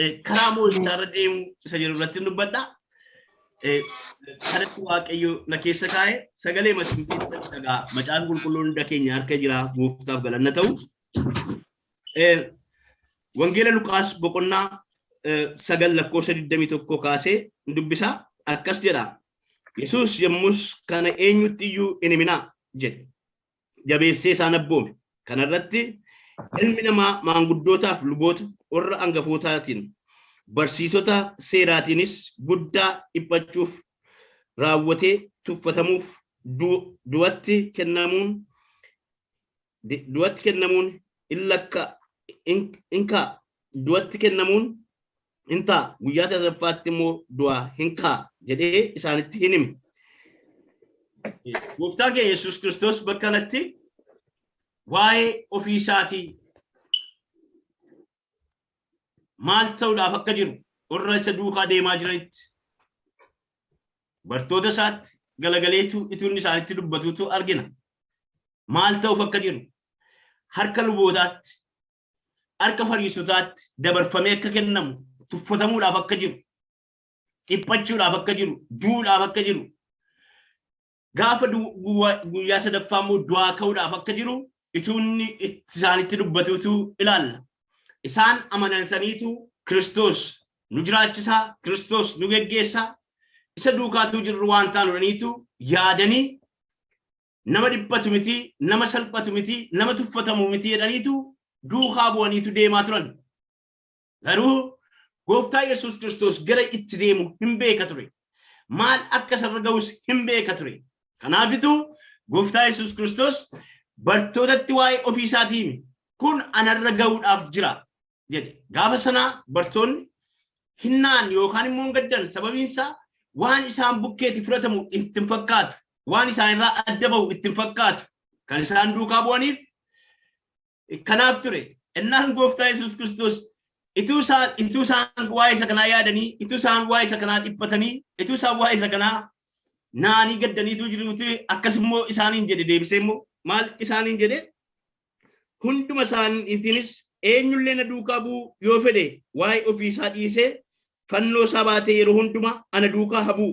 كرامو ترديم سجل رتين بدأ كانت واقعية نكيس كاي سجلي مسؤولين تجا مجال كلون دكين يار كجرا مفتاح قلنا تو وانجيل لوكاس بكونا سجل لكوس الدمي توكو كاسه دبسا أكاس جرا يسوع يموس كان أينو تيجو إنمينا جد جابيسي سانبوم كان رتي إنمينا ما عندوتا فلوبوت ور أنغفوتاتين برسيسوتا سيراتينيس بودا إبتشوف راوتي تفتموف دواتي كنمون إلا إنكا دواتي كنمون إنتا وياتا زفاتمو دوا هنكا جدي إسانتي هنم مفتاقي يسوس كريستوس بكالتي واي أوفيساتي مال تودا فكجر ورّا سدوخا دي ماجريت برتودا سات غلغليتو إتوني سانتي دبتوتو أرجنا مال تو فكجر هركا لبودات أركا فريسوتات دبر فميكا كنم تفتمو لا فكجر إبتشو لا فكجر جو لا فكجر غافا غويا سدفامو دوا كودا فكجر إتوني سانتي دبتوتو إلال إسان أمانتانيتو كريستوس نجراتشسا كريستوس نوجيسا إسدوكاتو جروان تانورانيتو يادني نما دبتوميتي نما سلبتوميتي نما تفتموميتي يدانيتو دوخا بوانيتو ديماترون غرو غوفتا يسوس كريستوس غري إتريمو همبه كتوري مال أكسر رغوس همبه كتوري كنافيتو غوفتا يسوس كريستوس برتودتي واي أوفيساتيمي كون أنا رغود أفجرا jadi gaafa sana bartoonni hinnaan yookaan immoo gaddan sababiinsa waan isaan bukkeeti fudhatamu ittiin fakkaatu waan isaan irraa adda bahu ittiin fakkaatu kan isaan duukaa bu'aniif kanaaf ture innaan gooftaa Yesuus Kiristoos ituu isaan waa'ee isa kanaa yaadanii ituu isaan waa'ee isa kanaa dhiphatanii ituu isaan waa'ee isa kanaa naanii gaddaniitu jiruuti akkas immoo isaaniin jedhe deebisee immoo maal isaaniin jedhe hunduma isaaniitiinis eenyullee na duukaa bu'u yoo fedhe waa'ee ofiisaa dhiisee fannoo isaa baatee yeroo hundumaa ana duukaa haa bu'u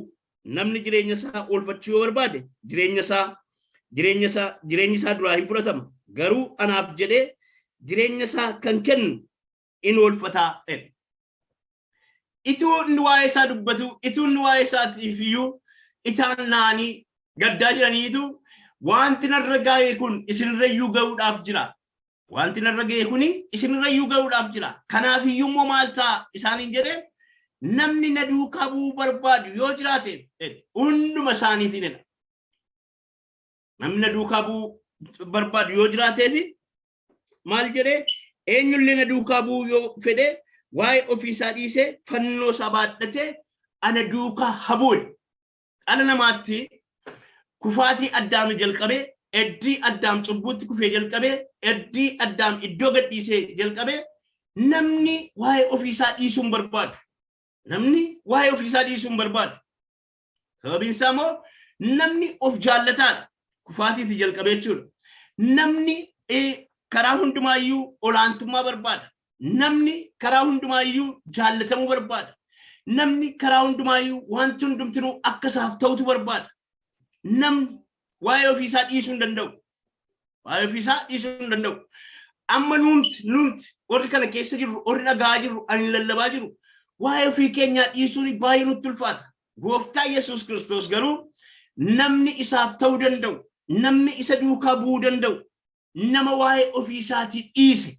namni jireenya isaa oolfachuu yoo barbaade jireenyi isaa duraa hin fudhatama garuu anaaf jedhee jireenya isaa kan kennu in oolfataa ituu inni waa'ee isaa dubbatu ituu inni waa'ee isaatiif iyyuu itaan naanii gaddaa jiraniitu wanti narra gaa'ee kun isinirrayyuu ga'uudhaaf jira. Wanti narra ga'e kuni isinirrayyuu ga'uudhaaf jira. Kanaaf iyyuu maal ta'a isaaniin jedhee namni na duukaa bu'uu barbaadu yoo jiraate hunduma isaaniitiinidha. Namni na duukaa bu'uu barbaadu yoo jiraateef maal jedhee eenyullee na duukaa bu'uu yoo fedhe waa'ee ofiisaa dhiisee fannoo isaa baadhatee ana duukaa haa bu'u. Dhala namaatti kufaatii addaami jalqabee Eddi Adam cubbutti kufee jalqabee eddi Adam iddoo gadhiisee jalqabee namni waa'ee ofiisaa dhiisuun barbaadu. Namni waa'ee ofiisaa dhiisuun barbaadu. Sababiin isaa immoo namni of jaallataadha. Kufaatiitti jalqabee jechuudha. Namni karaa hundumaayyuu olaantummaa barbaada. Namni karaa hundumaayyuu jaallatamuu barbaada. Namni karaa hundumaayyuu wanti hundumtinuu akka isaaf ta'utu barbaada. Namni waa'ee ofiisaa dhiisuu hin danda'u. Waa'ee ofiisaa dhiisuu hin danda'u. Amma nuti warri kana keessa jirru, warri dhagaa jirru, ani lallabaa jiru. Waa'ee ofii keenyaa dhiisuun baay'ee nutti ulfaata. Gooftaa Yesuus Kiristoos garuu namni isaaf ta'uu danda'u, namni isa duukaa bu'uu danda'u, nama waa'ee ofiisaatii dhiise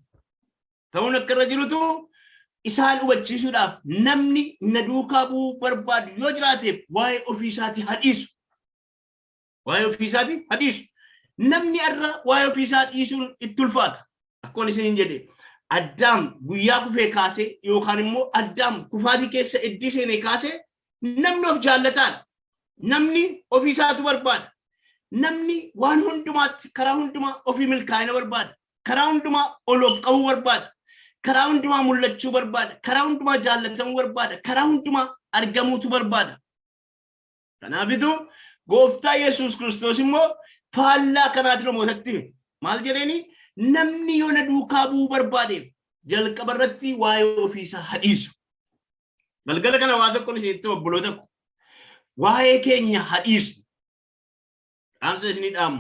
ta'uun akka irra jirutu isaan hubachiisuudhaaf namni na duukaa bu'uu barbaadu yoo jiraateef waa'ee ofiisaatii haa dhiisu. Waa'ee ofiisaatii haa dhiisu. Namni irra waa'ee ofiisaa dhiisuun itti ulfaata. Akkuma isiniin jedhe Addaam guyyaa kufee kaasee yookaan immoo Addaam kufaatii keessa eddii seenee kaasee namni of jaallataadha. Namni ofiisaatu barbaada. Namni waan hundumaatti karaa hundumaa ofii milkaa'ina barbaada. Karaa hundumaa ol of qabuu barbaada. Karaa hundumaa mul'achuu barbaada. Karaa hundumaa jaallatamuu barbaada. Karaa hundumaa argamuutu barbaada. Kanaafitu Gooftaa Yesuus Kiristoos immoo faallaa kanaatti namootatti maal jedheeni namni yoo na duukaa bu'uu barbaadeef jalqaba irratti waa'ee ofiisaa haa dhiisu. Galgala kana waa tokko isinitti obboloota ko. Waa'ee keenya hadhiisnu. Dhaamsa isinii dhaamu.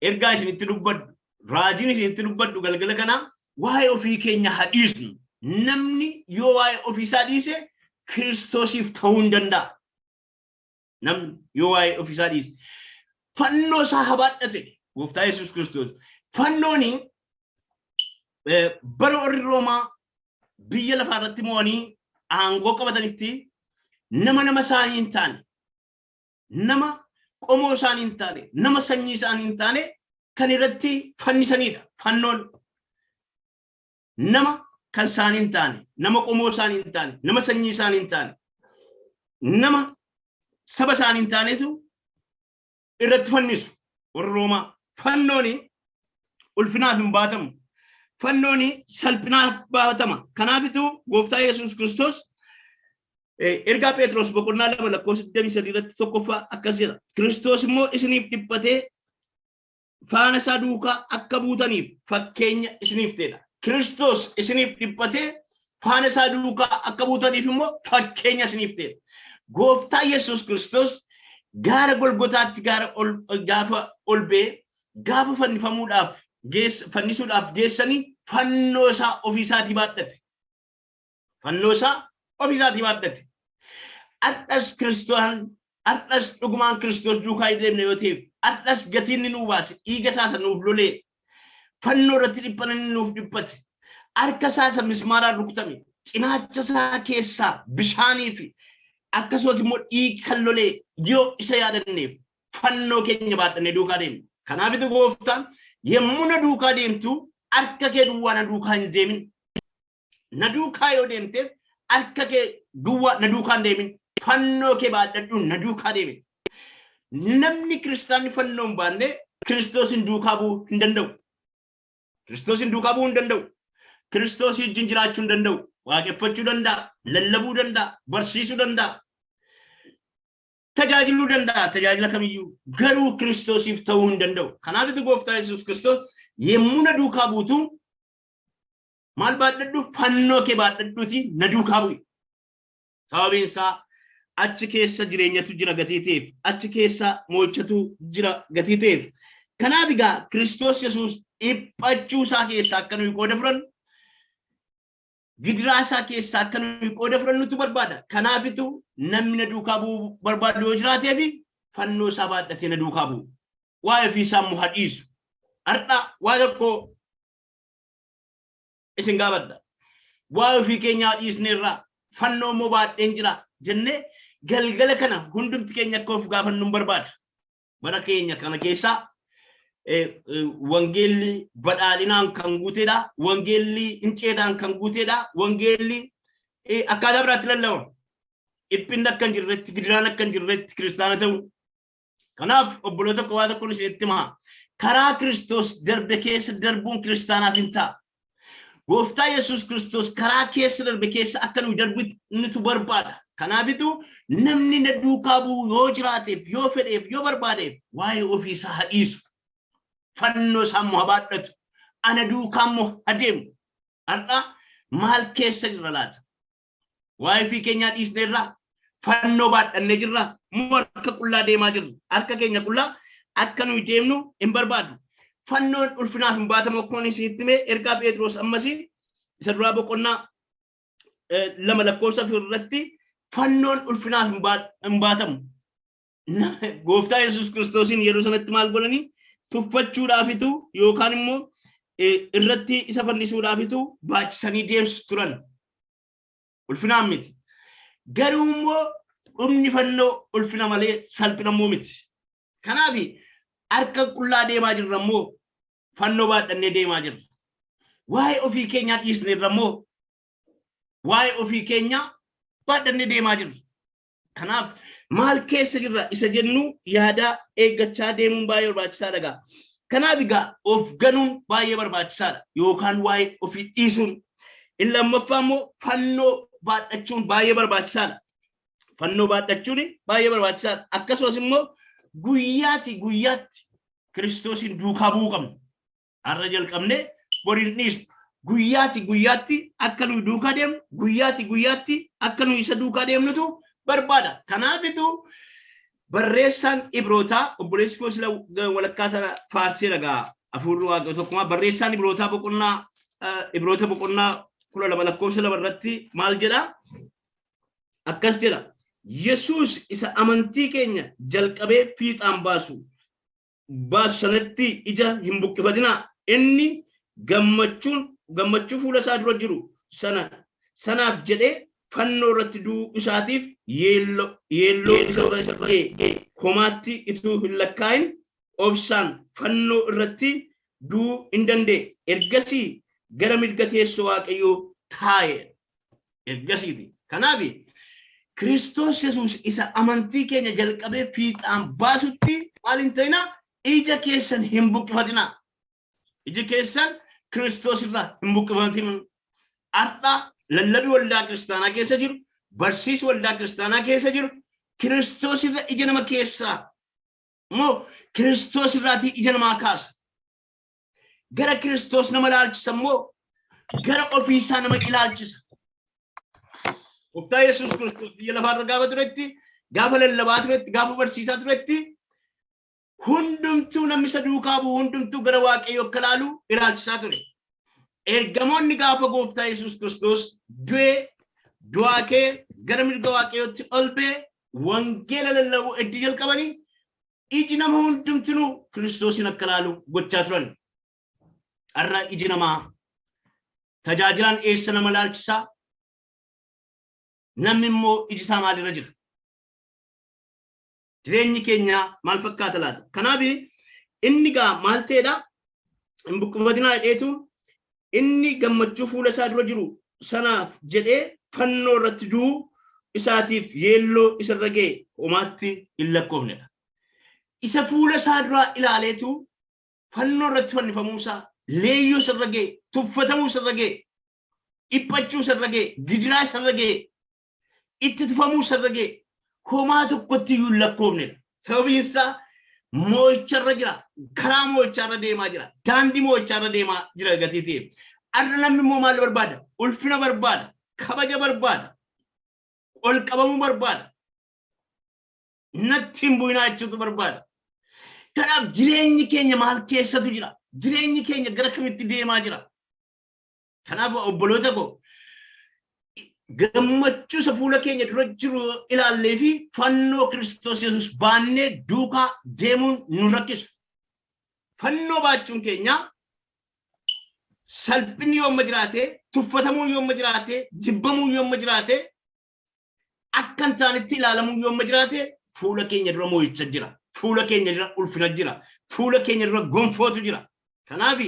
Ergaa isinitti dubbadhu. Raajiin isinitti dubbadhu galgala kana waa'ee ofii keenya hadhiisnu. Namni yoo waa'ee ofiisaa dhiise Kiristoosiif ta'uu hin danda'a. Namni yoo waa'ee ofiisaa dhiise fannoo isaa habaadhate Gooftaa Yesuus Kiristoos. Fannooni bara warri Roomaa biyya lafaa irratti mo'anii aangoo qabatanitti nama isaanii hin taane, nama qomoo isaanii hin taane, nama sanyii isaanii hin taane kan irratti fannisanidha. Fannoon nama kan isaanii hin taane, nama qomoo isaanii hin taane, nama sanyii isaanii hin taane, nama saba isaanii hin taanetu irratti fannisu warri Roomaa. Fannooni ulfinaaf hin baatamu. Fannooni salphinaaf baatama. Kanaafitu Gooftaa Yesuus Kiristoos ergaa Phexros boqonnaa 2:23 irratti tokkoffaa akkas jedha. Kiristoos immoo isiniif dhiphatee faana isaa duukaa akka buutaniif fakkeenya isiniif ta'edha. Kiristoos isiniif dhiphatee faana isaa duukaa akka buutaniif immoo fakkeenya isiniif ta'edha. Gooftaa Yesuus Kiristoos gaara Golgotaatti gaafa ol ba'ee gaafa fannifamuudhaaf fannisuudhaaf geessanii fannoo isaa ofiisaatii baadhate. Fannoo isaa ofiisaatii baadhate. Ardhas dhugumaan Kiristoos duukaa deemne yoo ta'e, ardhas gatiin inni nuu baase, dhiiga isaa nuuf lolee, fannoo irratti dhiphana inni nuuf dhiphate, harka isaa mismaaraan rukutame, cinaacha isaa keessaa bishaanii fi akkasumas immoo dhiiga kan lolee yoo isa yaadanneef fannoo keenya baadhannee duukaa deemne. Kanaafitu Gooftaan yemmuu na duukaa deemtu harka kee duwwaa na duukaa hin deemin. Na duukaa yoo deemteef harka kee duwwaa na duukaa hin deemin. Fannoo kee baadhadhuun na duukaa deemin. Namni kiristaanni fannoo hin baanne Kiristoosin duukaa bu'uu hin danda'u. Kiristoosin duukaa bu'uu hin danda'u. Kiristoosii wajjin jiraachuu hin danda'u. Waaqeffachuu danda'a. Lallabuu danda'a. Barsiisuu danda'a. Tajaajiluu danda'a. Tajaajila kamiyyuu garuu Kiristoosiif ta'uu hin danda'u. Kanaafitu Gooftaa Yesuus Kiristoos yemmuu na duukaa buutu maal baadhadhu? Fannoo kee baadhadhuuti na duukaa bu'i. Sababiin isaa achi keessa jireenyatu jira gatii ta'eef, achi keessa mo'achatu jira gatii ta'eef. Kanaaf egaa Kiristoos Yesuus dhiphachuu isaa keessaa akka nuyi qooda fudhannu, gidiraa isaa keessaa akka nuyi qooda fudhannutu barbaada. Kanaafitu namni na duukaa bu'uu barbaadu yoo jiraateef fannoo isaa baadhatee na duukaa bu'u. Waa'ee ofii isaa immoo hadhiisu. Har'a waa tokko isin gaafadha. Waa'ee ofii keenyaa hadhiisneerraa fannoo immoo baadheen jira jennee galgala kana hundumti keenya akka of gaafannu hin barbaada. Bara keenya kana keessaa wangeelli badhaadhinaan kan guuteedha. Wangeelli hinceedhaan kan guuteedha. Wangeelli akkaataa biraatti lallabamu. Dhiphinni akka hin jirretti, gidiraan akka hin jirretti kiristaana ta'u. Kanaaf obboloota tokko waa tokkoon isinitti himaa. Karaa Kiristoos darbe keessa darbuun kiristaanaaf hin ta'a. Gooftaa Yesuus Kiristoos karaa keessa darbe keessa akka nuyi darbitu barbaada. Kanaafitu namni na duukaa bu'u yoo jiraateef, yoo fedheef, yoo barbaadeef waa'ee ofiisaa hadhiisu. Fannoo isaa immoo baadhatu. Ana duukaa immoo adeemu. Har'a maal keessa jirra laata? Waa'ee ofii keenyaa dhiisneerraa fannoo baadhannee jirra. Moo harka qullaa deemaa jirra. Harka keenya qullaa akka nuyi deemnu hin barbaadu. Fannoon ulfinaaf hin baatamu akkuma isinitti hime ergaa Phexros ammasii isa duraa boqonnaa 2 irratti fannoon ulfinaaf hin baatamu. Gooftaa Yesuus Kiristoosin yeroo sanatti maal godhanii tuffachuudhaafitu yookaan immoo irratti isa fannisuudhaafitu baachisanii deemsu turan. Ulfinaan miti. Garuu immoo dhumni fannoo ulfina malee salphina immoo miti. Kanaaf harka qullaa deemaa jirra immoo fannoo baadhannee deemaa jirra. Waa'ee ofii keenyaa dhiisneerra immoo waa'ee ofii keenyaa baadhannee deemaa jirra. Kanaaf maal keessa jirra isa jennu yaada eeggachaa deemuun baay'ee barbaachisaadha. Kanaaf egaa of ganuun baay'ee barbaachisaadha yookaan waa'ee ofii dhiisuun. Inni lammaffaa immoo fannoo baadhachuun baay'ee barbaachisaadha. Fannoo baadhachuun baay'ee barbaachisaadha. Akkasumas immoo guyyaatti Kiristoosin duukaa bu'uu qabna. Har'a jalqabnee boriin dhiisnu. guyyaatti akka nu duukaa deemnu guyyaatti akka nu isa duukaa deemnutu barbaada. Kanaafitu barreessaan Ibrootaa obboleessi koo sila walakkaa sana faarsee dhagaa afuurri waaqayyoo tokkumaa barreessaan Ibroota boqonnaa 12 lakkoofsa 2 irratti maal jedha? Akkas jedha. Yesuus isa amantii keenya jalqabee fiixaan baasu sanatti ija hin buqqifatinaa. Inni gammachuu fuula isaa dura jiru sanaaf jedhee fannoo irratti du'uu isaatiif yeelloo isa komaatti ituu hin lakkaa'in obsaan fannoo irratti du'uu hin danda'e. Ergasii gara mirga teessoo waaqayyoo taa'e. Ergasiiti. Kanaaf Kiristoos Yesuus isa amantii keenya jalqabee fiixaan baasutti maal hin ta'inaa? Ija keessan hin buqqifatinaa. Iji keessan Kiristoos irraa hin buqqifatin. Har'a lallabii waldaa kiristaanaa keessa jiru, barsiisi waldaa kiristaanaa keessa jiru, Kiristoos irra ija nama keessaa moo Kiristoos irraatii ija namaa kaasa. Gara Kiristoos nama ilaalchisa moo gara ofiisaa nama ilaalchisa. Gooftaan Yesuus Kiristoos biyya lafaarra gaafa turetti, gaafa lallabaa turetti, gaafa barsiisaa turetti hundumtuu namni isa duukaa bu'u hundumtuu gara waaqayyoo akka ilaalu ilaalchisaa ture. Ergamoonni gaafa Gooftaa Yesuus Kiristoos du'aa kee gara mirga waaqayyootti ol ba'e wangeela lallabuu itti jalqabanii iji nama hundumtuu Kiristoosin akka ilaalu gochaa turan. Har'a iji namaa tajaajilaan eessa nama ilaalchisaa? Namni immoo iji isaa maalirra jira? Jireenyi keenya maal fakkaata laata? Kanaaf inni gaa maal ta'edha? Hin buqqifatinaa jedheetu inni gammachuu fuula isaa dura jiru sanaaf jedhee fannoo irratti du'uu isaatiif yeelloo isarra ga'e homaatti hin lakkoofnedha. Isa fuula isaa duraa ilaaleetu fannoo irratti fannifamuusaa, leeyyoo isarra ga'e, tuffatamuu isarra ga'e, dhiphachuu isarra ga'e, gidiraa isarra ga'e, itti tufamuu isarra ga'e homaa tokkotti iyyuu hin lakkoofnedha. Sababiin isaa moo'icharra jira, karaa moo'icharra deemaa jira, daandii moo'icharra deemaa jira gatii ta'eef. Har'a namni immoo maal barbaada? Ulfina barbaada, kabaja barbaada, ol qabamuu barbaada, natti hin bu'inaa jechuutu barbaada. Kanaaf jireenyi keenya maal keessatu jira? Jireenyi keenya gara kamitti deemaa jira? Kanaaf obboloota koo gammachuu isa fuula keenya dura jiru ilaallee fi fannoo Kiristoos Yesuus baannee duukaa deemuun nu rakkisu. Fannoo baachuun keenya salphinni yoomma jiraate, tuffatamuu yoomma jiraate, jibbamuu yoomma jiraate, akka hin taanetti ilaalamuu yoomma jiraate fuula keenya dura moo'icha jira. Fuula keenya dura ulfina jira. Fuula keenya dura gonfootu jira. Kanaaf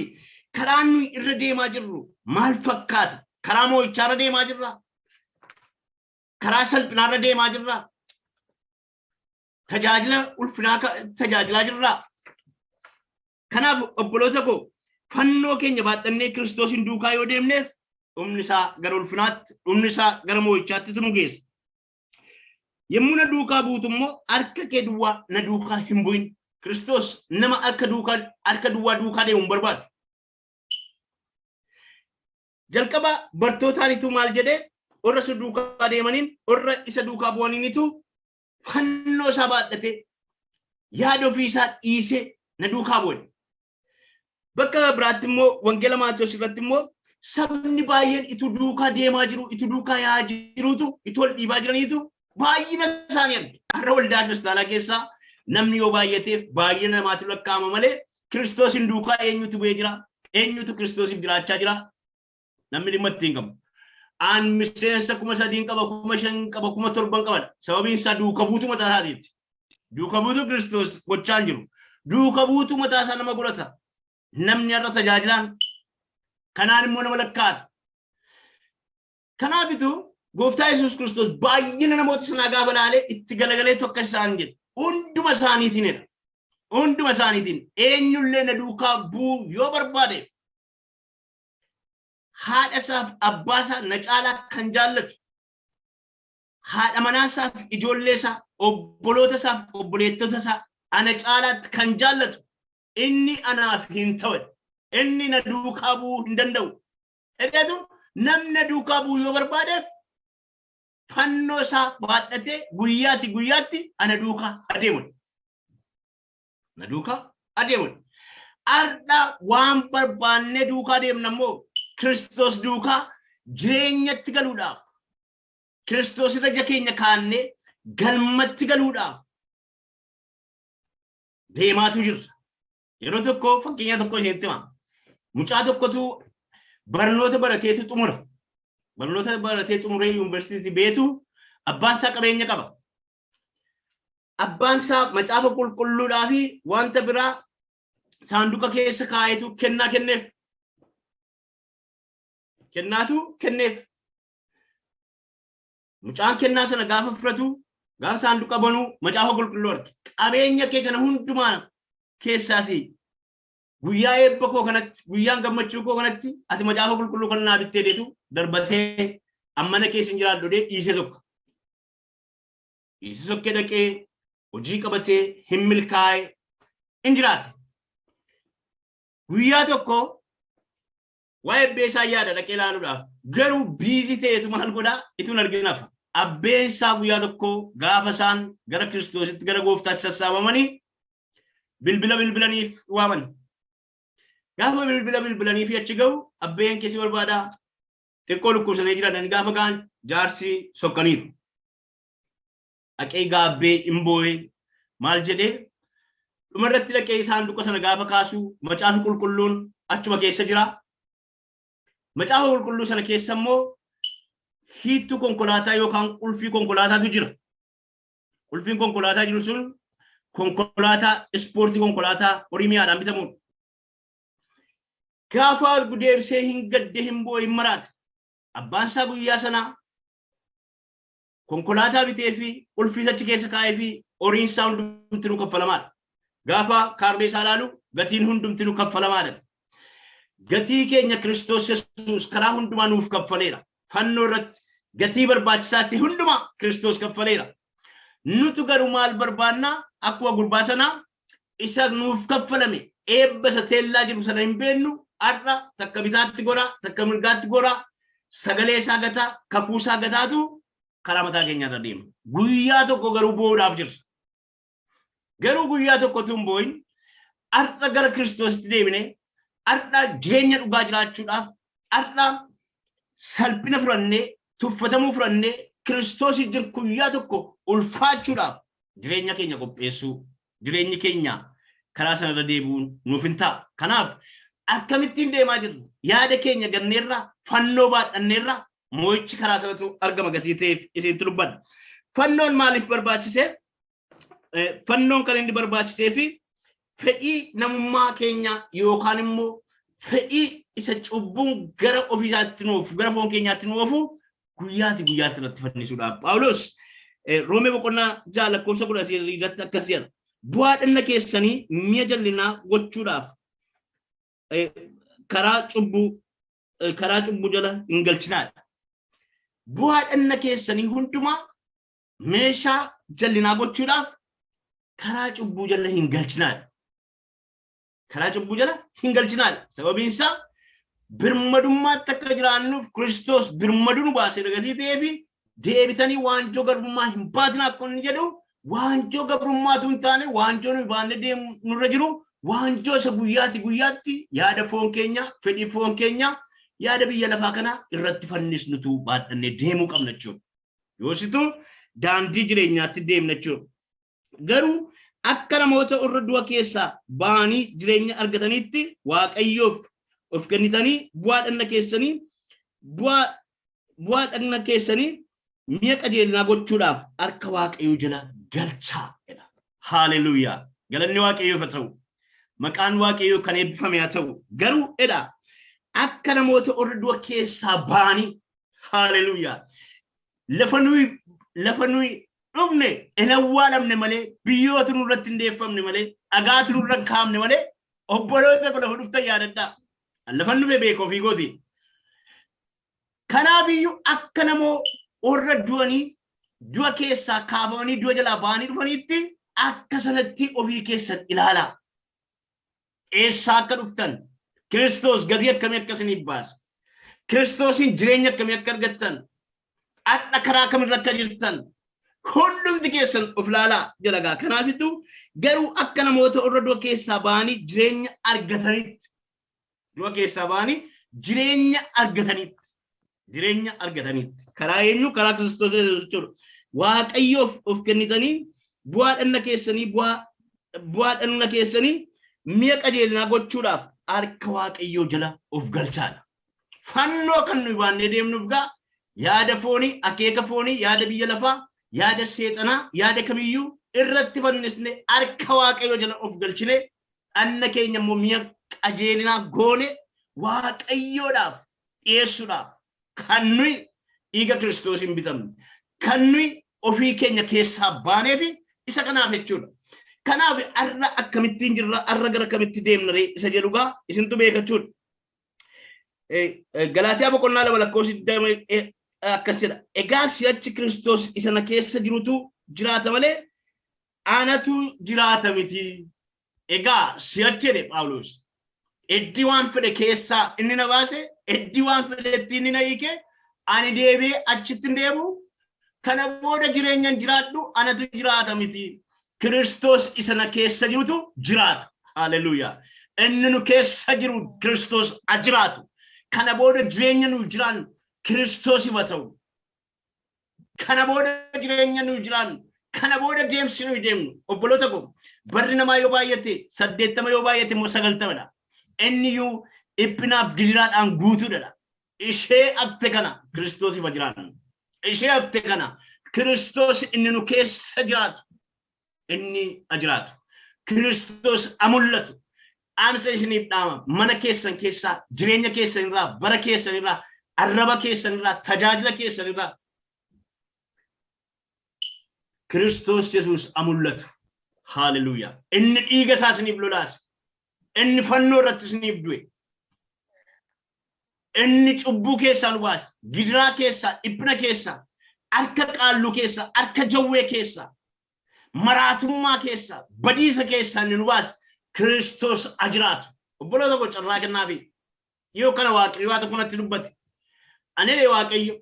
karaan nuyi irra deemaa jirru maal fakkaata? Karaa moo'icharra deemaa jirra? Karaa salphinaarra deemaa jirra? Tajaajila ulfinaa tajaajilaa jirra? Kanaaf obboloota koo fannoo keenya baadhannee Kiristoosin duukaa yoo deemneef dhumni isaa gara ulfinaatti, dhumni isaa gara moo'ichaatti nu geessa. Yommuu na duukaa buutu immoo harka kee duwwaa na duukaa hin bu'in. Kiristoos nama harka duwwaa duukaa deemu hin barbaadu. Jalqaba bartootaanitu maal jedhee warra isa duukaa deemaniin, warra isa duukaa bu'aniinitu fannoo isaa baadhatee yaada ofii isaa dhiisee na duukaa bu'e. Bakka biraatti immoo wangeela Maatiyos irratti immoo sabni baay'een itu duukaa deemaa jiru, itu duukaa yaa'aa jirutu, itu wal dhiibaa jiraniitu baay'ina isaanii arge. Har'a waldaa kiristaanaa keessaa namni yoo baay'ateef baay'ina namaatti lakkaa'ama malee Kiristoosin duukaa eenyutu bu'ee jira? Eenyutu Kiristoosiif jiraachaa jira? Namni dhimma ittiin qabu. Aan miseensa 3,000 qaba, 5,000 qaba, 7,000 qaba. Sababiin isaa duuka buutu mataa isaatiiti. Duuka buutu Kiristoos gochaa hin jiru. Duuka buutu mataa isaa nama godhata. Namni har'a tajaajilaan kanaan immoo nama lakkaata. Kanaafitu Gooftaa Yesuus Kiristoos baay'ina namoota sanaa gaafa ilaalee itti galagalee tokko isaan jedhe. Hunduma isaaniitiinidha. Hunduma isaaniitiin eenyullee na duukaa bu'uu yoo barbaade haadha isaaf abbaa isaa na caalaa kan jaallatu, haadha manaa isaaf ijoollee isaa, obboloota isaaf obboleettota isaa ana caalaatti kan jaallatu inni anaaf hin ta'u, inni na duukaa bu'uu hin danda'u. edeetu namna duukaa buuyoo barbaadeef fannoo isaa baadhatee guyyaatti ana duukaa adeemun. Na duukaa adeemun. Arda waan barbaanne duukaa deemna immoo Kiristoos duukaa jireenyatti galuudhaaf Kiristoos irra ija keenya kaannee galmatti galuudhaaf deemaatu jirra. Yeroo tokko fakkeenya tokko isheetti hima. Mucaa tokkotu barnoota barateetu xumura. Barnoota baratee xumuree yuunivarsiitii beetu abbaan isaa qabeenya qaba. Abbaan isaa macaafa qulqulluudhaa fi wanta biraa saanduqa keessa kaayetu kennaa kenneef. Kennaatu kenneef. Mucaan kennaa sana gaafa fudhatu gaafa saanduqa banuu macaafa qulqulluu arge. Qabeenya kee kana hundumaa keessaati guyyaa eebba koo kanatti guyyaan gammachuu koo kanatti ati macaafa qulqulluu kana naa bittee deetu darbatee ammana keessa hin jiraadhu dee dhiisee sokka. Dhiisee sokkee dhaqee hojii qabatee hin milkaa'e hin jiraate. Guyyaa tokko waa'ee beesaa yaada dhaqee ilaaluudhaaf garuu biizii ta'eetu maal godhaa ituun arginaaf. Abbeen isaa guyyaa tokko gaafa isaan gara Kiristoositti gara gooftaatti sassaabamanii bilbilaniif waaman. Gaafa bilbilaniif achi ga'u abbeen keessi barbaadaa xiqqoo dhukkubsatee jiran gaafa ga'an jaarsi sokkaniiru. Dhaqee gaabbee imboo'ee maal jedhee dhumarratti dhaqee saanduqa sana gaafa kaasuu macaafi qulqulluun achuma keessa jira. Macaafa qulqulluu sana keessa immoo hiittuu konkolaataa yookaan qulfii konkolaataatu jira. Qulfiin konkolaataa jiru sun konkolaataa ispoortii konkolaataa horii mi'aadhaan bitamudha. Gaafa argu deebisee hin gadde hin boo'e hin maraate. Abbaan isaa guyyaa sanaa konkolaataa bitee fi qulfii achi keessa kaa'ee fi horiin isaa hundumtinuu kaffalamaadha. Gaafa kaardii isaa ilaalu gatiin hundumtinuu kaffalamaadha. Gatii keenya Kiristoos Yesuus karaa hundumaa nuuf kaffaleera. Fannoo irratti gatii barbaachisaatti hundumaa Kiristoos kaffaleera. Nutu garuu maal barbaannaa akkuma gurbaa sanaa isa nuuf kaffalame eebba isa teellaa jiru sana hin beennu har'a takka bitaatti godhaa takka mirgaatti godhaa sagalee isaa gataa kakuu isaa gataatu karaa mataa keenyarra deema. Guyyaa tokko garuu boo'uudhaaf jirra. Garuu guyyaa tokkotu hin boo'in har'a gara Kiristoositti deemine har'a jireenya dhugaa jiraachuudhaaf har'a salphina furannee tuffatamuu furannee Kiristoosii jiru guyyaa tokko ulfaachuudhaaf jireenya keenya qopheessuu jireenyi keenya karaa sanarra deebi'uun nuuf hin ta'a. Kanaaf akkamittiin deemaa jirru yaada keenya ganneerra fannoo baadhanneerra moo'ichi karaa sanatu argama gatii ta'eef isinitti dubbadha. Fannoon maaliif barbaachisee? Fannoon kan inni barbaachisee fi fedhii namummaa keenya yookaan immoo fedhii isa cubbuun gara ofiisaatti nuuf gara foon keenyaatti nuufu guyyaatti irratti fannisuudhaaf. Phaawulos Roomee boqonnaa 6:10 irratti akkas jedha. Bu'aa dhanna keessanii mi'a jallinaa gochuudhaaf karaa cubbuu jala hin galchinaadha. Bu'aa dhanna keessanii hundumaa meeshaa jallinaa gochuudhaaf karaa cubbuu jala hin galchinaadha. Karaa cubbuu jala hin galchinaadha. Sababiin isaa birmadummaatti akka jiraannuuf Kiristoos birmaduu nu baasee gatii ta'eefi deebitanii waanjoo garbummaa hin baatinaa akka inni jedhu waanjoo gabrummaatu hin taane waanjoo nu baannee deemu nurra jiru waanjoo isa guyyaatti yaada foon keenya fedhii foon keenya yaada biyya lafaa kana irratti fannisnutu baadhannee deemuu qabna jechuudha. Yoositu daandii jireenyaatti deemna jechuudha. Garuu akka namoota warra du'a keessaa ba'anii jireenya argataniitti Waaqayyoof of kennitanii bu'aa dhanna keessanii mi'a qajeelinaa gochuudhaaf harka Waaqayyoo jala galchaa jedha. Haaleluyyaa. Galanni Waaqayyoof haa ta'u. Maqaan Waaqayyoo kan eebbifame haa ta'u. Garuu jedha akka namoota warra du'a keessaa ba'anii haaleluyyaa. Lafa nuyi dhumne hin awwaalamne malee biyyoota nurratti hin deeffamne malee dhagaatu nurra hin kaa'amne malee obboloota kun lafa dhuftan yaadadhaa. Lafa nufe beekoo fi gooti. Kanaafiyyuu akka namoo warra du'a keessaa kaafamanii du'a jalaa ba'anii dhufaniitti akka sanatti ofii keessan ilaalaa. Eessaa akka dhuftan Kiristoos gatii akkamii akkasiniif baasa. Kiristoosin jireenya akkamii akka argattan adda karaa kamirra akka jirtan hundumti keessan of laalaa jedhagaa. Kanaafitu garuu akka namoota warra du'a keessaa ba'anii jireenya argatanitti karaa eenyu karaa Kiristoos jechuudha. Waaqayyoof of kennitanii bu'aa dhanna keessanii mi'a qajeelinaa gochuudhaaf harka Waaqayyoo jala of galchaadha. Fannoo kan nuyi baannee deemnuuf gaa yaada foonii, akeeka foonii, yaada biyya lafaa, yaada seexanaa, yaada kamiyyuu irratti fannisne harka Waaqayyoo jala of galchine dhanna keenya immoo mi'a qajeelinaa goone Waaqayyoodhaaf dhiyeessuudhaaf kan nuyi dhiiga Kiristoosiin bitamne kan nuyi ofii keenya keessaa baanee fi isa kanaaf jechuudha. Kanaaf arra akkamittiin jirra, arra gara kamitti deemna ree isa jedhugaa isintu beekachuudha. Galaatiyaa boqonnaa 2:20 akkas jedha. Egaa si'achi Kiristoos isa na keessa jirutu jiraata malee anatu jiraata miti. Egaa si'achi jedhe Phaawulos. Eddii waan fedhe keessaa inni na baase, eddii waan fedhetti inni na hiike, ani deebi'ee achitti hin deebi'u. Kana booda jireenyaan jiraadhu anatu jiraata miti. Kiristoos isa na keessa jirutu jiraata. Haleluuyaa. Inni nu keessa jiru Kiristoos ajiraatu. Kana booda jireenya nu jiraannu Kiristoos ifa ta'u. Kana booda jireenya nu jiraannu. Kana booda deemsi nu deemnu. Obboloota ko barri namaa yoo baay'ate 80 yoo baay'ate immoo 90dha. Inni iyyuu dhiphinaaf diriiraadhaan guutuudha. Ishee hafte kana Kiristoos ifa jiraannu. Ishee hafte kana Kiristoos inni nu keessa jiraatu. Inni ajiraatu. Kiristoos amullatu. Amsa isiniif dhaama mana keessan keessaa, jireenya keessan irraa, bara keessan irraa, arraba keessan irraa, tajaajila keessan irraa Kiristoos Yesuus amullatu. Haleluuyaa. Inni dhiiga isaa isiniif lolaase. Inni fannoo irratti isiniif du'e. Inni cubbuu keessaa nu baase. Gidiraa keessaa, dhiphina keessaa, harka qaalluu keessaa, harka jawwee keessaa, maraatummaa keessaa, badiisa keessaa inni nu baase. Kiristoos ajiraatu. Obboloota ko carraa kennaafi yoo kana Waaqayyo waa tokko natti dubbate. Ani Waaqayyo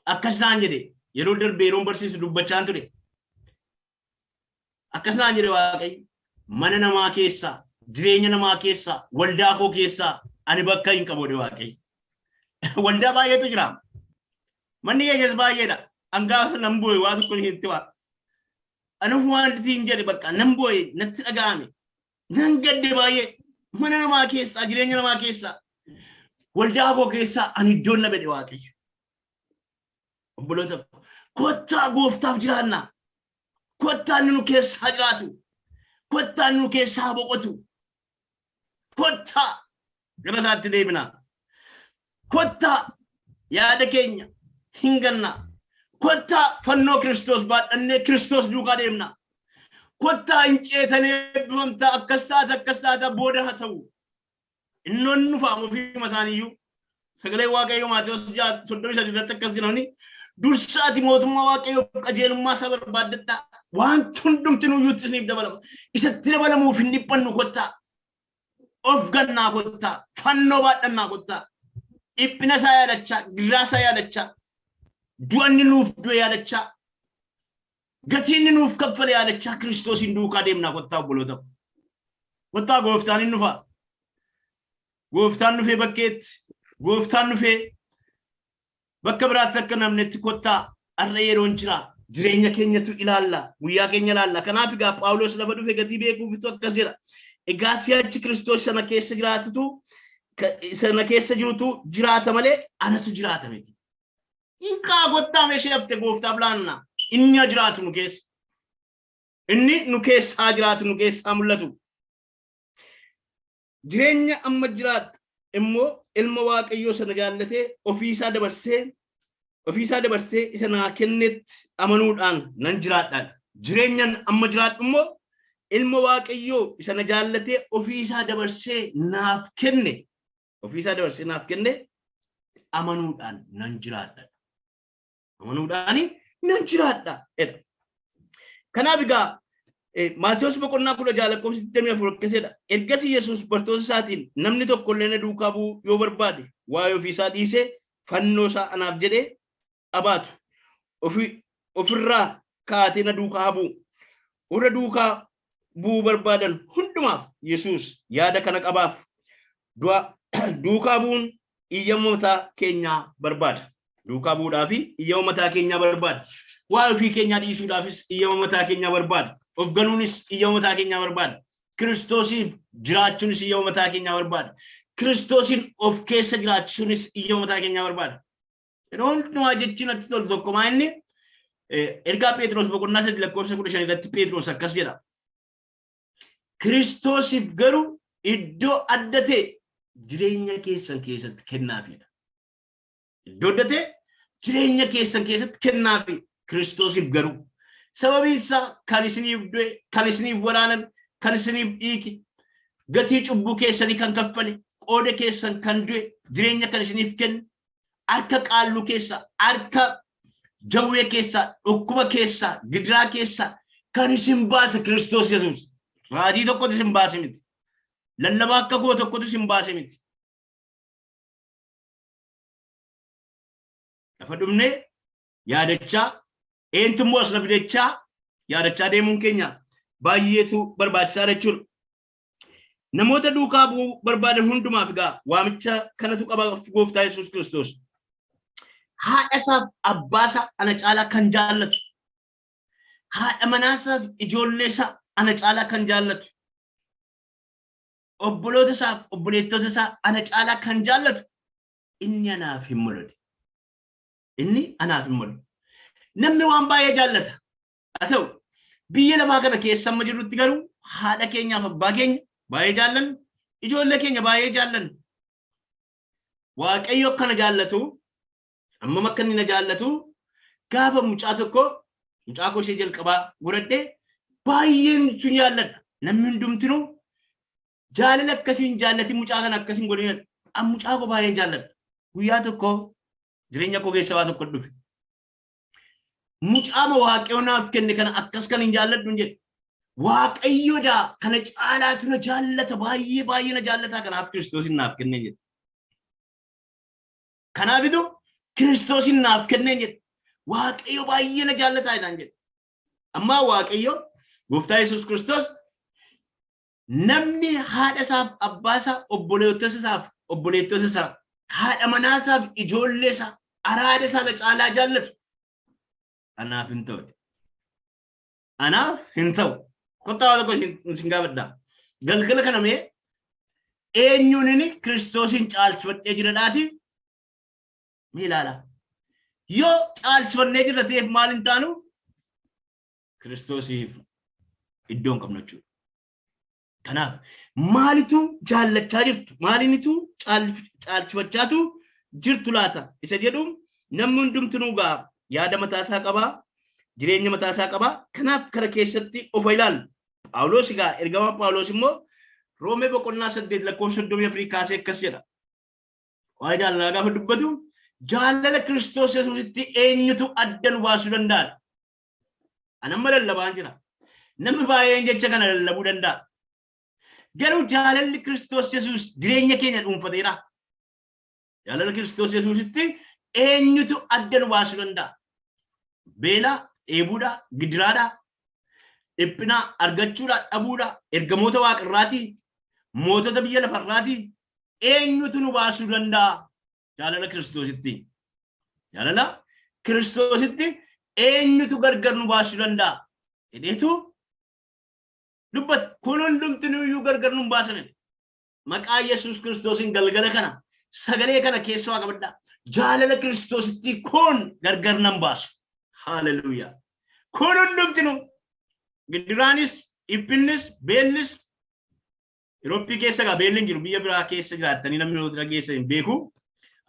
akkas naan jedhe yeroo darbee yeroon barsiisu dubbachaan ture. Akkas naan jedhe Waaqayyo mana namaa keessaa, jireenya namaa keessaa, waldaa koo keessaa ani bakka hin qabu de Waaqayyo. Waldaa baay'eetu jira. Manni keenyas baay'eedha. Angaasa nan boo'e waa tokko hin itti waa. Ani waan ittiin jedhe bakka nan boo'e natti dhaga'ame. Nan gadde baay'ee mana namaa keessaa, jireenya namaa keessaa, waldaa koo keessaa ani iddoon na bedhe Waaqayyo. Obboloota kottaa gooftaaf jiraanna. Kottaa inni nu keessaa jiraatu. Kottaa inni nu keessaa boqotu. Kottaa gara isaatti deebina. Kottaa yaada keenya hin ganna. Kottaa fannoo Kiristoos baadhannee Kiristoos duukaa deemna. Kottaa hin ceetanee bifamta akkas taata booda haa ta'u. Innoon nufaamu fi masaaniyyuu sagalee Waaqayyoo Maatewos 6:33 irratti akkas jedhani dursaati mootummaa Waaqayyoo qajeelummaa isaa barbaaddadhaa. Waan hundumti nuyyuu isiniif dabalama. Isatti dabalamuuf hin dhiphannu kottaa. Of gannaa kottaa. Fannoo baadhannaa kottaa. Dhiphina isaa yaadachaa, gidiraa isaa yaadachaa, du'anni nuuf du'e yaadachaa. Gatiin nuuf kaffale yaadachaa Kiristoosiin duukaa deemnaa kottaa obboloota. Kottaa gooftaan hin dhufa. Gooftaan dhufee bakkeetti, gooftaan dhufee bakka biraatti akka namnetti kottaa har'a yeroon jira. Jireenya keenyatu ilaalla, guyyaa keenya ilaalla. Kanaaf egaa Phaawulos lafa dhufe gatii beekuufitu akkas jedha. Egaa si'achi Kiristoos sana keessa jirutu jiraata malee anatu jiraata miti. Inkaa kottaa meeshee hafte gooftaaf laannaa. Inni jiraatu nu keessa. Inni nu keessaa jiraatu nu keessaa mul'atu. Jireenya amma jiraatu immoo ilma Waaqayyoo sana jaallatee ofiisaa dabarsee isa naa kennetti amanuudhaan nan jiraadhaan. Jireenyaan amma jiraatu immoo ilma Waaqayyoo isa na jaallatee ofiisaa dabarsee naaf kenne. Ofiisaa dabarsee naaf kenne amanuudhaan nan jiraadhaan. Amanuudhaani nan jiraadha. Kanaaf egaa Maatiyoos boqonnaa 16:24 keessa ergasii Yesuus bartoota isaatiin namni tokko illee na duukaa bu'uu yoo barbaade waa'ee ofii isaa dhiisee fannoo isaa anaaf jedhee abaatu ofirraa kaatee na duukaa bu'u. Warra duukaa bu'uu barbaadan hundumaaf Yesuus yaada kana qabaaf. Duukaa bu'uun iyyama mataa keenyaa barbaada. Duukaa bu'uudhaaf iyyama mataa keenyaa barbaada. Waa'ee ofii keenyaa dhiisuudhaafis iyyama mataa keenyaa barbaada. Of ganuunis iyyama mataa keenyaa barbaada. Kiristoosiin jiraachuunis iyyama mataa keenyaa barbaada. Kiristoosiin of keessa jiraachuunis iyyama mataa keenyaa barbaada. Yeroo hundumaa jechi natti tolu tokkumaa inni ergaa Phexros boqonnaa 3:15 irratti Phexros akkas jedha. Kiristoosiif garuu iddoo adda ta'e jireenya keessan keessatti kennaafidha. Iddoo adda ta'e jireenya keessan keessatti kennaafi Kiristoosiif garuu. Sababiin isaa kan isiniif du'e, kan isiniif waraaname, kan isiniif dhiige, gatii cubbuu keessanii kan kaffale, qooda keessan kan du'e, jireenya kan isiniif kenne, harka qaalluu keessa, harka jawwee keessa, dhukkuba keessa, gidiraa keessa kan isin baase Kiristoos Yesuus. Raajii tokkotu isin baase miti. Lallabaa akka koo tokkotu isin baase miti. Lafa dhumnee yaadachaa eentummoo as lafidachaa yaadachaa deemuun keenya baay'eetu barbaachisaa jechuudha. Namoota duukaa bu'uu barbaadan hundumaaf egaa waamicha kanatu qaba gooftaa Yesuus Kiristoos. Haadha isaaf abbaa isaa ana caalaa kan jaallatu. Haadha manaa isaaf ijoollee isaa ana caalaa kan jaallatu. Obboloota isaaf obboleettota isaa ana caalaa kan jaallatu. Inni anaaf hin mul'atu. Inni anaaf hin mul'atu. Namni waan baay'ee jaallata. Haa ta'u biyya lafaa kana keessa amma jirrutti garuu haadha keenyaaf abbaa keenya baay'ee jaallanna. Ijoollee keenya baay'ee jaallanna. Waaqayyo akkana jaallatu amma akka inni na jaallatu gaafa mucaa tokko mucaa koo ishee jalqabaa godhadhee baay'een sun jaalladha. Namni hundumtinuu jaalala akkasiin jaallati mucaa kana akkasiin godhinadha. Amma mucaa koo baay'ee jaalladha. Guyyaa tokko jireenya koo keessa waa tokko dhufe. Mucaa waaqayyo naaf kenne kana akkas kan hin jaalladhu hin jedhe. Waaqayyoodha kana caalaatu na jaallata baay'ee na jaallata kanaaf Kiristoosin naaf kenne jedhe. Kanaafitu Kiristoosin naaf kenne jedhe. Waaqayyo baay'ee na jaallata jedhe. Amma waaqayyo gooftaa Yesuus Kiristoos namni haadha isaaf abbaa isaa obboleettota isaa haadha manaa isaaf ijoollee isaa araada isaa na caalaa jaallatu. Anaaf hin ta'u. Anaaf hin ta'u. Kottaa waa tokko isin gaafadhaa. Galgala kana mee eenyuun inni Kiristoosin caalsifadhee jiradhaati? Mee ilaala. Yoo caalsifannee jirra ta'eef maal hin taanu? Kiristoosiif iddoo hin qabnu jechuudha. Kanaaf maalitu jaallachaa jirtu? Maalinitu caalsifachaatu jirtu laata? Isa jedhu namni hundumtuu gaa yaada mataa isaa qabaa, jireenya mataa isaa qabaa. Kanaaf kana keessatti of ilaalu. Phaawulos egaa ergamaa Phaawulos immoo Roomee boqonnaa 8:34 kaasee akkas jedha. Waa'ee jaalalaa gaafa dubbatu jaalala Kiristoos Yesuusitti eenyutu adda nu baasuu danda'a? Anamma lallabaan jira. Namni baay'een jecha kana lallabuu danda'a. Garuu jaalalli Kiristoos Yesuus jireenya keenya dhuunfateera. Jaalala Kiristoos Yesuusitti eenyutu adda nu baasuu danda'a? Beela, dheebuudha, gidiraadha, dhiphina argachuudha, dhabuudha, ergamoota waaqarraatii, mootota biyya lafarraatii eenyutu nu baasuu danda'a? Jaalala Kiristoositti. Jaalala Kiristoositti eenyutu gargar nu baasuu danda'a? Jedheetu dubbata. Kun hundumtinuyyuu gargar nu baasan. Maqaa Yesuus Kiristoosin galgala kana sagalee kana keessa waa qabadhaa. Jaalala Kiristoositti kun gargar nan baasu. Hallelujah. Kun hundumtinu gidiraanis, dhiphinnis, beellis Irooppii keessa gaa beelli hin jiru. Biyya biraa keessa jiraattanii namni nuti keessa hin beeku.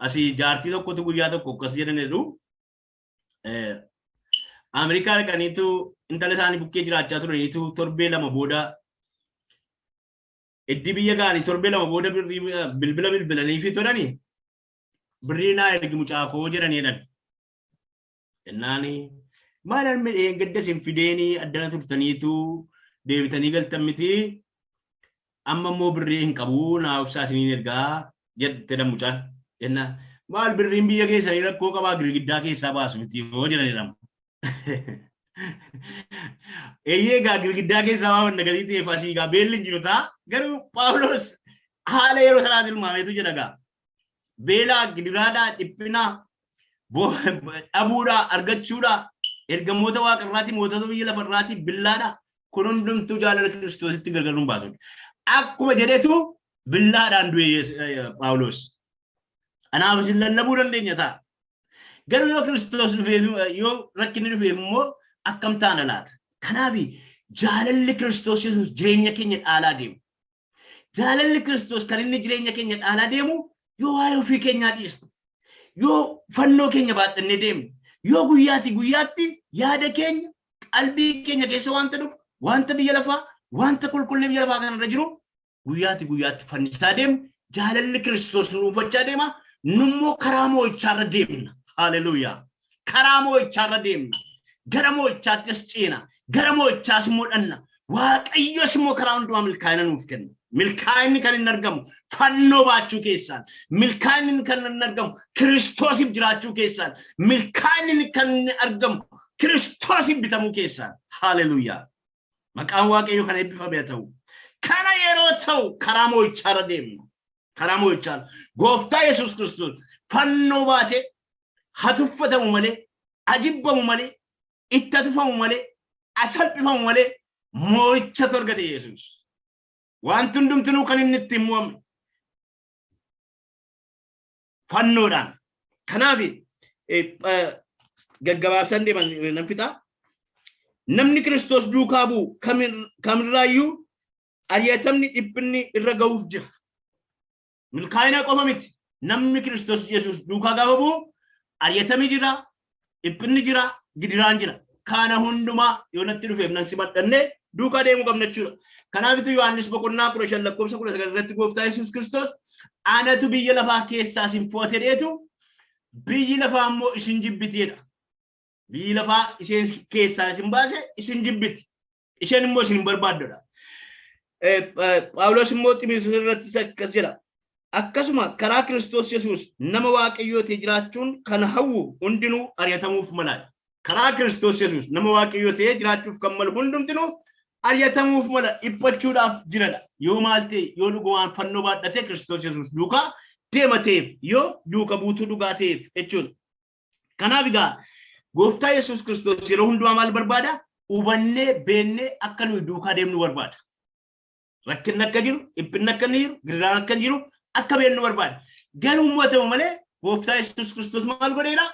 Asii jaartii tokkotu guyyaa tokko akkas jedhaniiru. Ameerikaa dhaqaniitu intala isaanii bukkee jiraachaa turaniitu torbee lama booda iddi biyya gaanii torbee lama booda bilbila bilbilanii fi turanii birrii naa ergi mucaa koo jedhaniidhaan. Jennaani maal gadda isin fideenii addana turtaniitu deebitanii galtan miti amma immoo birrii hin qabu naa obsaa isiniin ergaa jette mucaan jenna maal birriin biyya keessanii rakkoo qabaa girgiddaa keessaa baasu miti yoo jedhanidha. Eeyyee gaa girgiddaa keessaa waan nagatii ta'eef asii gaa beelli jiru ta'a garuu Phaawulos haala yeroo sanaa tilmaameetu jedha gaa beelaa gidiraadhaa dhiphinaa dhabuudhaa argachuudhaa ergamoota waaqarraati mootota biyya lafarraati billaadhaa kun hundumtuu jaalala Kiristoositti gargar nu baasudha. Akkuma jedhetu billaadhaan du'e Phaawulos. Anaaf isin lallabuu dandeenya ta'a. Garuu yoo Kiristoos dhufeef yoo rakkinni dhufeef immoo akkam taana laata. Kanaaf jaalalli Kiristoos Yesuus jireenya keenya dhaalaa deemu. Jaalalli Kiristoos kan inni jireenya keenya dhaalaa deemu yoo waa'ee ofii keenyaa dhiistu. Yoo fannoo keenya baadhannee deemne. Yoo guyyaatti yaada keenya qalbii keenya keessa wanta dhufu wanta biyya lafaa wanta qulqullina biyya lafaa kanarra jiru guyyaatti fannisaa deemne jaalalli Kiristoos nu dhuunfachaa deema nummoo karaa moo'ichaarra deemna. Hallelujah. Karaa moo'ichaarra deemna. Gara moo'ichaattis ceena. Gara moo'ichaas immoo dhanna. Waaqayyos immoo karaa hundumaa milkaa'ina nuuf kenna. Milkaa'inni kan inni argamu fannoo baachuu keessaan. Milkaa'inni kan inni argamu Kiristoosiif jiraachuu keessaan. Milkaa'inni kan inni argamu Kiristoosiif bitamuu keessaan. Hallelujah. Maqaan Waaqayyoo kana eebbifamee haa ta'u. Kana yeroo ta'u karaa moo'ichaarra deemna. Karaa moo'ichaarra. Gooftaa Yesuus Kiristoos fannoo baatee hatuffatamu malee, ajibbamu malee, itti hatufamu malee, asalphifamu malee moo'ichatu argate Yesuus. Wanti hundumtuu kan inni itti mo'ame fannoodhaan. Kanaaf gaggabaabsan deeman nan fixaa. Namni Kiristoos duukaa bu'u kamirraayyuu ari'atamni dhiphinni irra ga'uuf jira. Milkaa'ina qofa miti. Namni Kiristoos Yesuus duukaa gaafa bu'u ari'atamni jira, dhiphinni jira, gidiraan jira. Kana hundumaa yoo natti dhufeef nan simadhannee duukaa deemuu qabna jechuudha. Kanaaf Yohaannis boqonnaa 15 lakkoofsa 19 irratti gooftaa Yesuus Kiristoos anatu biyya lafaa keessaa isin foote dheetu biyyi lafaa immoo isin jibbitiidha. Biyyi lafaa isheen keessaa isin baase isin jibbiti. Isheen immoo isin barbaaddudha. Phaawulos immoo Xiimotewos irratti akkas jedha. Akkasuma karaa Kiristoos Yesuus nama Waaqayyootii jiraachuun kan hawwu hundinuu ari'atamuuf mala. Karaa Kiristoos Yesuus nama Waaqayyootii jiraachuuf kan malu hundumtinuu ari'atamuuf mala dhiphachuudhaaf jiradha. Yoo maal ta'e yoo dhugumaan fannoo baadhatee Kiristoos Yesuus duukaa deemateef yoo duuka buutuu dhugaa ta'eef jechuudha. Kanaaf egaa gooftaa Yesuus Kiristoos yeroo hundumaa maal barbaada? Hubannee beennee akka nuyi duukaa deemnu barbaada. Rakkinni akka jiru, dhiphinni akka jiru, gidiraan akka jiru akka beennu barbaada. Garuu immoo ta'u malee gooftaa Yesuus Kiristoos maal godheera?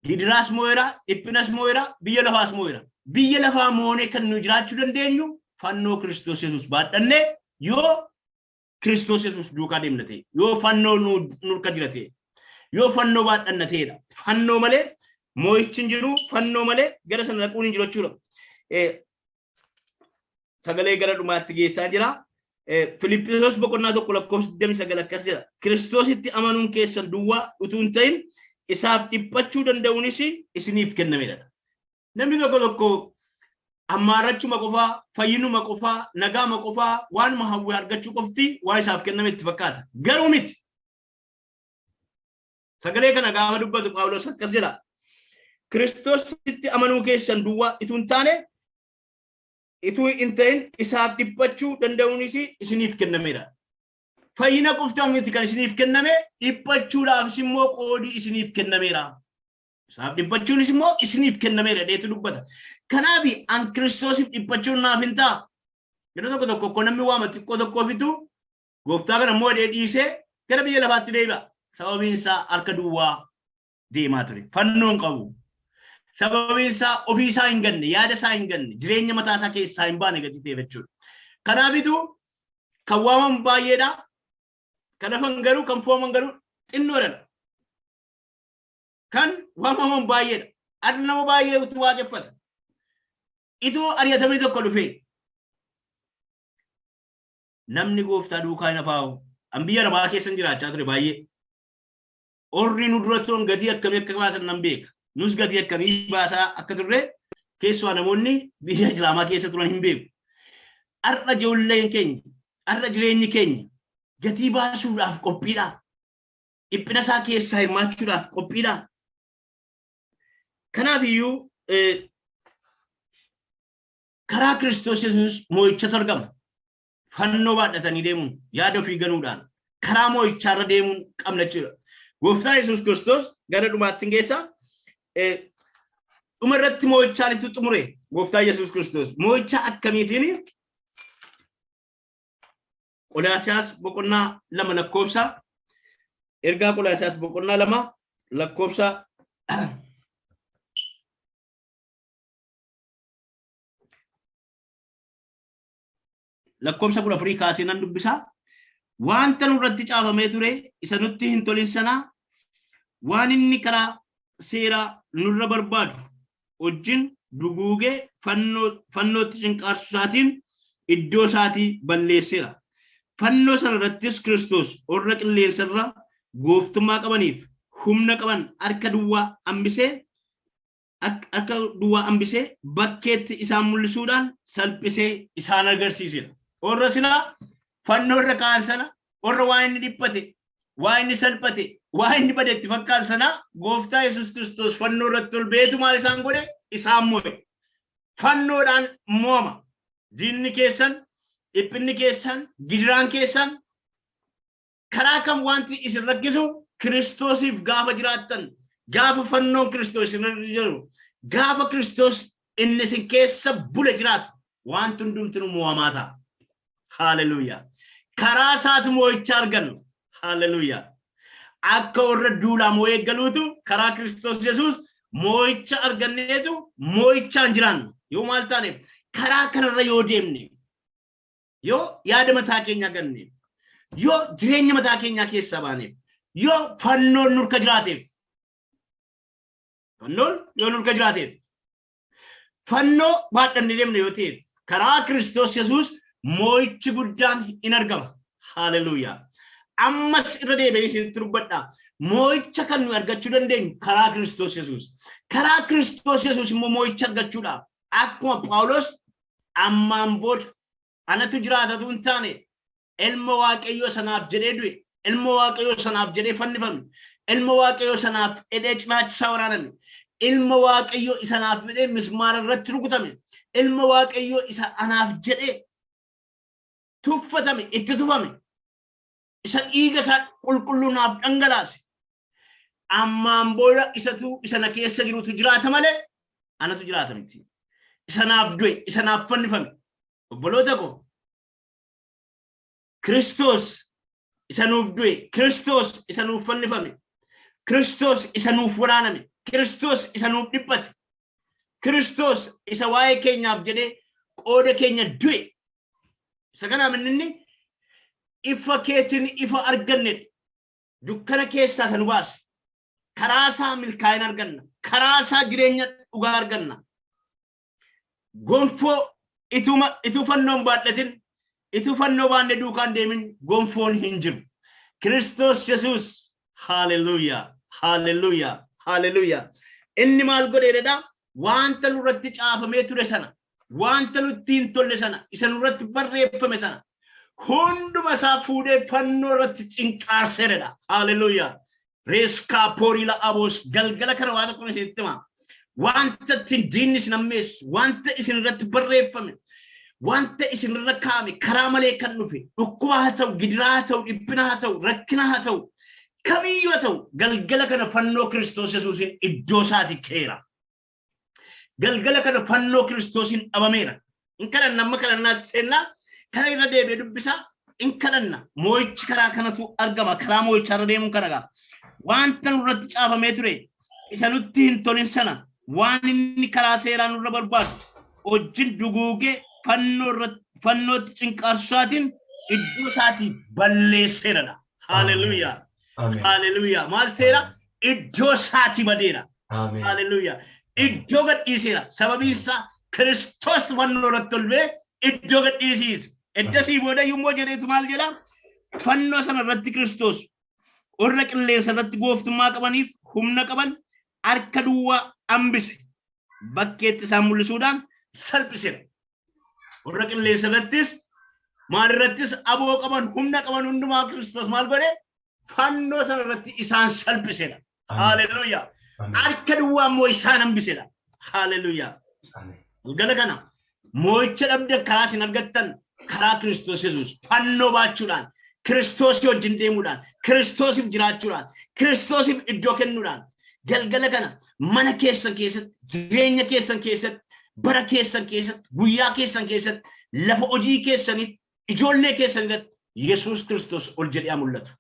Gidiraas moo'eera, dhiphinas moo'eera, biyya lafaas moo'eera. Biyya lafaa moonee kan nu jiraachuu dandeenyu fannoo Kiristoos Yesuus baadhannee yoo Kiristoos Yesuus duukaa deemna ta'e, yoo fannoo nurka jira ta'e, yoo fannoo baadhanna ta'edha. Fannoo malee moo'ichi hin jiru, fannoo malee gara sana dhaquun hin jiru jechuudha. Sagalee gara dhumaatti geessaa jira. Filiippisos boqonnaa 1 lakkoofsa 29 akkas jedha. Kiristoositti amanuun keessan duwwaa utuu hin ta'in isaaf dhiphachuu danda'uunis isiniif kennameedha. Namni tokko ammaarrachuma qofaa, fayyinuma qofaa, nagaama qofaa, waanuma hawwee argachuu qofti waan isaaf kenname itti fakkaata. Garuu miti. Sagalee kana gaafa dubbatu Phaawulos akkas jedha. Kiristoositti amanuu keessan duwwaa utuu hin taane ituu hin ta'in isaaf dhiphachuu danda'uunis isiniif kennameedha. Fayyina qoftaan miti kan isiniif kenname dhiphachuudhaafis immoo qoodii isiniif kennameera. Isaaf dhiphachuunis immoo isiniif kennameera deetu dubbata. Kanaaf an Kiristoosiif dhiphachuun naaf hin ta'a. Yeroo tokko namni waama xiqqoo tokkoofitu gooftaa kana immoo dhiisee gara biyya lafaatti deebi'a. Sababiin isaa harka duwwaa deemaa ture. Fannoon qabu. Sababiin isaa ofii isaa hin ganne, yaada isaa hin ganne, jireenya mataa isaa keessaa hin baane gatii jechuudha. Kanaafitu kan waamamu baay'eedha. Kan hafan garuu kan fooman garuu xinnoodha. Kan waamaman baay'eedha. Adda nama baay'ee utuu waaqeffata. Itoo ari'atamee tokko dhufee namni gooftaa duukaa hin hafaa'u. An biyya arabaa keessan jiraachaa ture baay'ee. Orri nu dura turan gatii akkamii akka baasan nan beeka. Nus gatii akkamii baasaa akka turre keessumaa namoonni biyya Islaamaa keessa turan hin beeku. arra ijoolleen keenya arra jireenyi keenya gatii baasuudhaaf qophiidha. Dhiphina isaa keessaa hirmaachuudhaaf qophiidha. Kanaaf iyyuu karaa Kiristoos Yesuus moo'ichatu argama. Fannoo baadhatanii deemuun yaada ofii ganuudhaan karaa moo'ichaarra deemuun qabna jechuudha. Gooftaan Yesuus Kiristoos gara dhumaatti geessa dhuma irratti moo'ichaan itti xumure. Gooftaan Yesuus Kiristoos moo'icha akkamiitiin Qolaasiyaas boqonnaa 2 lakkoofsa ergaa Qolaasiyaas boqonnaa 2 lakkoofsa lakkoofsa 14 kaasee nan dubbisaa. Wanta nurratti caafamee ture isa nutti hin tolin sana waan inni karaa seeraa nurra barbaadu wajjin duguugee fannootti cinqaarsu isaatiin iddoo isaatii balleesseera. Fannoo sana irrattis Kiristoos warra qilleensarra gooftummaa qabaniif humna qaban harka duwwaa hambisee bakkeetti isaan mul'isuudhaan salphisee isaan agarsiiseera. Warra silaa fannoo irra kaan sana warra waa inni dhiphate waa inni salphate waa inni badetti fakkaatu sana Gooftaa Yesuus Kiristoos fannoo irratti ol beetu maal isaan godhe isaan mo'e. Fannoodhaan mo'ama. Diinni keessan dhiphinni keessan gidiraan keessan karaa kam wanti isin rakkisu Kiristoosiif gaafa jiraattan gaafa fannoon Kiristoos isin jiru gaafa Kiristoos inni isin keessa bule jiraatu wanti hundumtuu mo'amaa ta'a. Hallelujah. Karaa isaatu moo'icha argannu. Hallelujah. Akka warra duulaa moo'ee galuutu karaa Kiristoos Yesuus moo'icha arganneetu moo'ichaan jiraannu. Yoo maal taaneef karaa kanarra yoo deemne yoo yaada mataa keenya ganneef yoo jireenya mataa keenyaa keessaa baaneef yoo fannoon nurka jiraateef fannoo baadhannee deemne yoo ta'eef karaa Kiristoos Yesuus moo'ichi guddaan in argama. Hallelujah. Ammas irra deebi'ee isinitti dubbadha. Moo'icha kan nu argachuu dandeenyu karaa Kiristoos Yesuus. Karaa Kiristoos Yesuus immoo moo'icha argachuudhaaf akkuma Phaawulos ammaan booda anatu jiraatatu hin taane ilma Waaqayyoo sanaaf jedhee du'e, ilma Waaqayyoo sanaaf jedhee fannifame, ilma Waaqayyoo sanaaf jedhee cinaachisaa waraaname, ilma Waaqayyoo isanaaf jedhee mismaara irratti rukutame, ilma Waaqayyoo isa anaaf jedhee tuffatame itti tufame isa dhiiga isaa qulqulluunaaf dhangalaase ammaan booda isana keessa jirutu jiraata malee anatu jiraata miti. Isanaaf du'e isanaaf fannifame. Obboloota ko Kiristoos isanuuf du'e, Kiristoos isanuuf fannifame, Kiristoos isanuuf waraaname, Kiristoos isanuuf dhiphate, Kiristoos isa waa'ee keenyaaf jedhee qooda keenya du'e. Isa kanaaf inni ifa keetiin ifa arganne dukkana keessaa sanu baase. Karaa isaa milkaa'ina arganna. Karaa isaa jireenya dhugaa arganna. Gonfoo ituu fannoon baadhatin ituu fannoo baanne duukaan deemin gonfoon hin jiru. Kiristoos Yesuus. Hallelujah. Hallelujah. Hallelujah. Inni maal godheedha? Wanta nurratti caafamee ture sana. Wanta nutti hin tolle sana. Isa nurratti barreeffame sana. Hunduma isaa fuudhee fannoo irratti cinqaarseedha. Hallelujah. Reeskaa pooriila aboos galgala kana waa tokko isinitti hima. Wanta ittiin diinni isin hammeessu, wanta isin irratti barreeffame, wanta isin irra kaa'ame karaa malee kan dhufe, dhukkuba haa ta'u, gidiraa haa ta'u, dhiphina haa ta'u, rakkina haa ta'u, kamiyyuu haa ta'u, galgala kana fannoo Kiristoos Yesuusiin iddoo isaati keera. Galgala kana fannoo Kiristoosiin dhabameera. In kadhanna amma kadhannaatti seennaa kana irra deebi'ee dubbisaa in kadhanna moo'ichi karaa kanatu argama. Karaa moo'icharra deemuun kana gaa. Wanta nurratti caafamee ture isa nutti hin tolin sana waan inni karaa seeraa nurra barbaadu wajjin duguugee fannootti cinqaarsaatiin iddoo isaatii balleesseera. Hallelujah. Hallelujah. Maal seera? Iddoo isaatii badeera. Hallelujah. Iddoo gadhiiseera. Sababiin isaa Kiristoos fannoo irratti ol ba'ee iddoo gadhiisiise. Eddasii booda yommuu jedheetu maal jedha? Fannoo sana irratti Kiristoos warra qilleensa irratti gooftummaa qabaniif humna qaban harka duwwaa hambise bakkeetti isaan mul'isuudhaan salphiseera. warra qilleensa irrattis maal irrattis aboo qaban humna qaban hundumaa Kiristoos maal godhe fannoo sana irratti isaan salphisedha. Hallelujah. Harka duwwaa immoo isaan hambisedha. Hallelujah. Galgala kana moo'icha dhabde karaa isin argattan karaa Kiristoos Yesuus fannoo baachuudhaan Kiristoos wajjin deemuudhaan Kiristoosiif jiraachuudhaan Kiristoosiif iddoo kennuudhaan galgala kana mana keessan keessatti jireenya keessan keessatti bara keessan keessatti guyyaa keessan keessatti lafa hojii keessanitti ijoollee keessanitti Yesuus Kiristoos ol jedhee mul'atu.